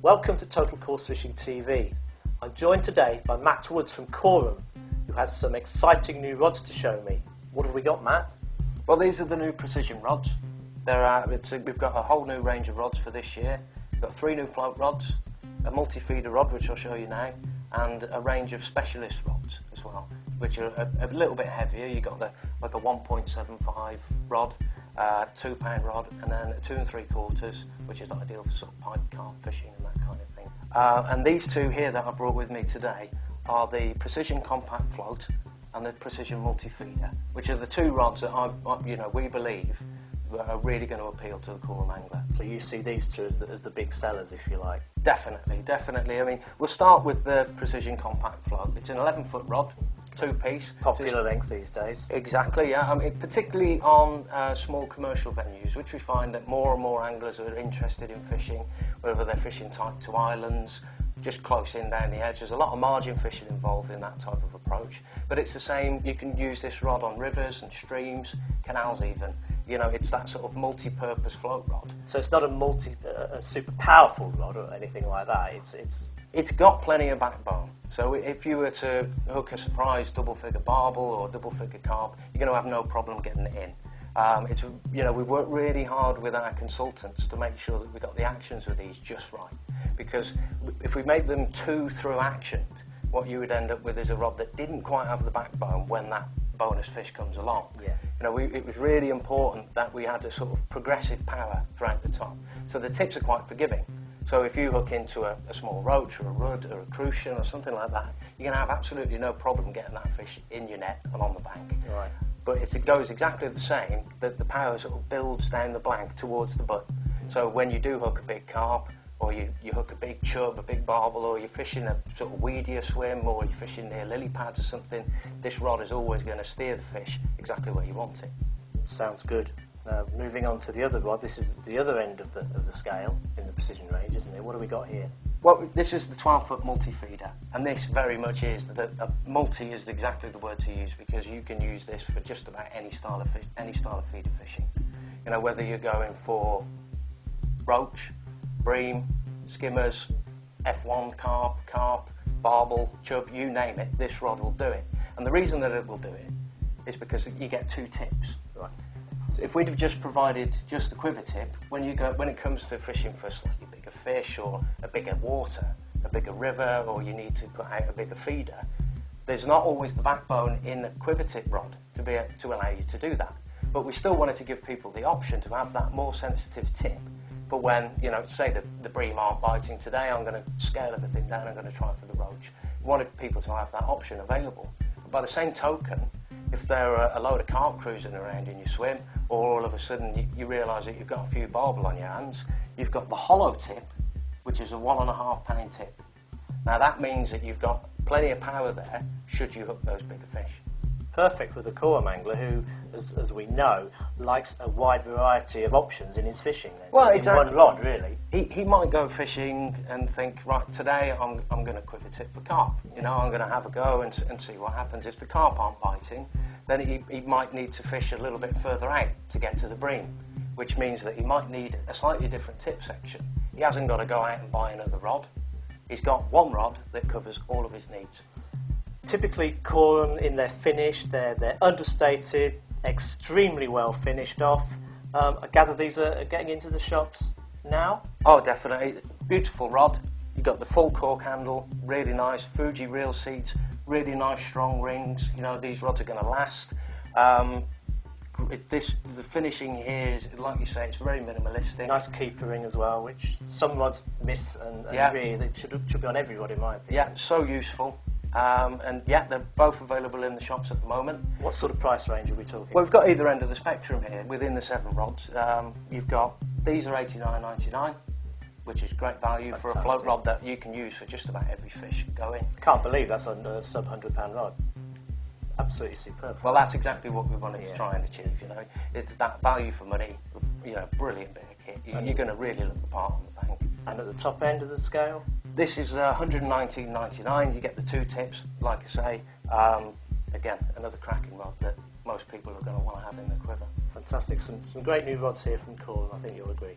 Welcome to Total Coarse Fishing TV. I'm joined today by Matt Woods from Korum, who has some exciting new rods to show me. What have we got, Matt? Well, these are the new precision rods. We've got a whole new range of rods for this year. We've got 3 new float rods, a multi-feeder rod, which I'll show you now, and a range of specialist rods as well, which are a little bit heavier. You've got like a 1.75 rod, 2 pound rod, and then a 2 3/4, which is ideal for sort of pipe carp fishing and that kind of thing. And these two here that I brought with me today are the precision compact float and the precision multi-feeder, which are the 2 rods that we believe are really going to appeal to the Korum angler. So you see these two as the big sellers, if you like? Definitely. I mean, we'll start with the precision compact float. It's an 11-foot rod, 2-piece. Popular length these days. Exactly, yeah. I mean, particularly on small commercial venues, which we find that more and more anglers are interested in fishing, whether they're fishing tight to islands, just close in down the edge. There's a lot of margin fishing involved in that type of approach. But it's the same, you can use this rod on rivers and streams, canals even. You know, it's that sort of multi-purpose float rod. So it's not a super powerful rod or anything like that. It's got plenty of backbone. So if you were to hook a surprise double-figure barbel or double-figure carp, you're going to have no problem getting it in. We work really hard with our consultants to make sure that we got the actions with these just right. Because if we made them too through actioned, what you would end up with is a rod that didn't quite have the backbone when that bonus fish comes along. Yeah. It was really important that we had a sort of progressive power throughout the top. So the tips are quite forgiving. So if you hook into a small roach or a rudd or a crucian or something like that, you're going to have absolutely no problem getting that fish in your net and on the bank. Right. But it goes exactly the same, that the power sort of builds down the blank towards the butt. So when you do hook a big carp, or you hook a big chub, a big barbel, or you're fishing a sort of weedier swim, or you're fishing near lily pads or something, this rod is always going to steer the fish exactly where you want it. Sounds good. Moving on to the other rod, this is the other end of the scale in the precision range, isn't it? What have we got here? Well, this is the 12-foot multi-feeder, and this very much is that multi is exactly the word to use, because you can use this for just about any style of feeder fishing. You know, whether you're going for roach, bream, skimmers, F1 carp, barbel, chub, you name it, this rod will do it. And the reason that it will do it is because you get 2 tips. Right. So if we'd have just provided just the quiver tip, when it comes to fishing for a slightly bigger fish or a bigger water, a bigger river, or you need to put out a bigger feeder, there's not always the backbone in the quiver tip rod to allow you to do that. But we still wanted to give people the option to have that more sensitive tip for when, say the bream aren't biting today, I'm going to scale everything down, I'm going to try for the roach. We wanted people to have that option available. But by the same token, if there are a load of carp cruising around in your swim, or all of a sudden you realise that you've got a few barbel on your hands, you've got the hollow tip, which is a 1.5 pound tip. Now that means that you've got plenty of power there should you hook those bigger fish. Perfect for the Korum angler who, as we know, likes a wide variety of options in his fishing. Then. Well, exactly. In one rod, really. He might go fishing and think, right, today I'm going to quiver tip for carp. I'm going to have a go and see what happens. If the carp aren't biting, then he might need to fish a little bit further out to get to the bream, which means that he might need a slightly different tip section. He hasn't got to go out and buy another rod. He's got one rod that covers all of his needs. Typically, Korum in their finish, they're understated, extremely well finished off. I gather these are getting into the shops now? Oh, definitely. Beautiful rod. You've got the full cork handle, really nice. Fuji reel seats, really nice strong rings. These rods are going to last. The finishing here is, like you say, it's very minimalistic. Nice keeper ring as well, which some rods miss, and yeah. Really it should be on every rod in my opinion. Yeah, so useful. They're both available in the shops at the moment. What sort of price range are we talking? Well, we've got either end of the spectrum here within the 7 rods. You've got, these are $89.99, which is great value. Fantastic. For a float rod that you can use for just about every fish going. Can't believe that's on a sub £100 rod. Absolutely superb. Well, that's exactly what we wanted to try and achieve. It's that value for money. Brilliant bit of kit. You're going to really look the part on the bank. And at the top end of the scale? This is $119.99. You get the 2 tips, like I say. Again, another cracking rod that most people are going to want to have in their quiver. Fantastic. Some great new rods here from Korum, I think you'll agree.